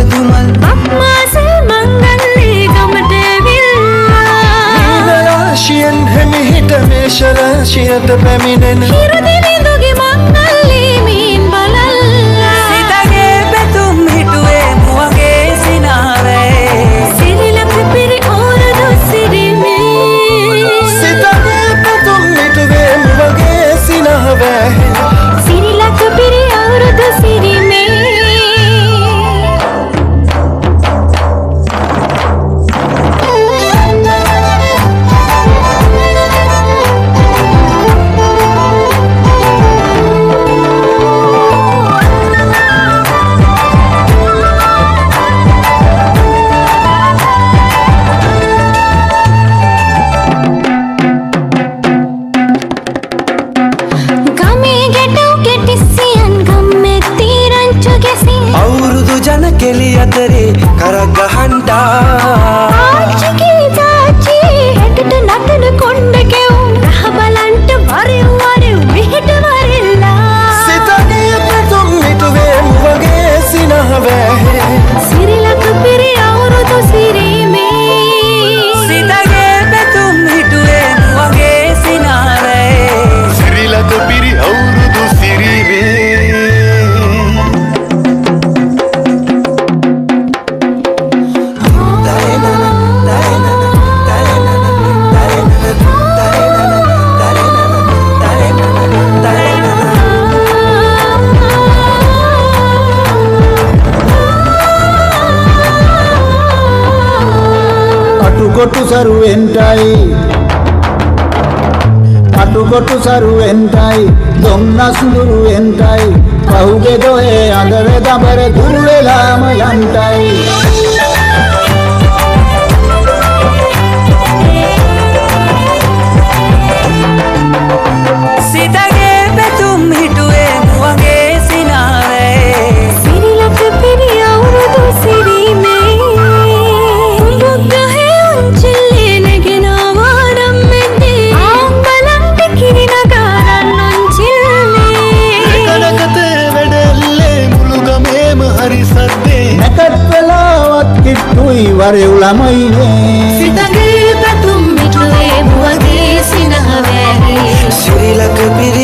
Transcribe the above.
මදුමල් බක්මාසල් මංගල්ලේ ගමට ඇවිල්ලා රාශියෙන් හිමිහිට මේෂ රාශියට පැමිණෙන හිරුදිවිඳුගේ මංගල්ලේ මීන් බලල්ලා සිතගේ පැතුම් හිටුවේ මුවගේ සිනාවේ සිරිලක පිරි ඕරදු සිරිමේ සිතගේ පැතුම් හිටුවේ මුවගේ සිනාවේ සිරිලක පිරි අවුරුදු සිරිමේ අවුරුදු ජන කෙලි අතරේ කරක් ගහන්ටා ආච්චිගේ තාච්චී හැටට නටන කොණ්ඩ කෙවුම් රහ බලන්ට වරෙව් වරෙව් මෙහෙට වරෙල්ලා සිතගේ පැතුම් හිටුවේ මුවගේ සිනාවේ සිරිලක පිරි අවුරුදු සිරිමේ සිතගේ පැතුම් හිටුවේ මුවගේ සිනාවේ සිරිලක පිරි අවුරුදු සිරිවේ අටුකොටු සරුවෙන්ටයි දොම්නස්ඳුරු එන්ටයි පහුගේ දොහේ අඳර දබර දුර වෙලාම යන්ටයි සිතගේ පැතුම් හිටුවේ මුවගේ සිනාවේ සිරිලක පිරි අවුරුදු සිරිමේ බුද්ධහේ උන්චිල්ලේ නැගෙනවා රම්මෙන්නේ ආම්බලන්ට කිරිනගාරන් උන්චිල්ලේ කනකතේ වැඩල්ලේ මුළු ගමේම හරි සද්දේ නැකත් වෙලාවත් කිට්ටුයි වරෙව් ළමයිනේ සිතගේ පැතුම් මිටුවේ මුවගේ සිනහවැහි සිරිලක පිරි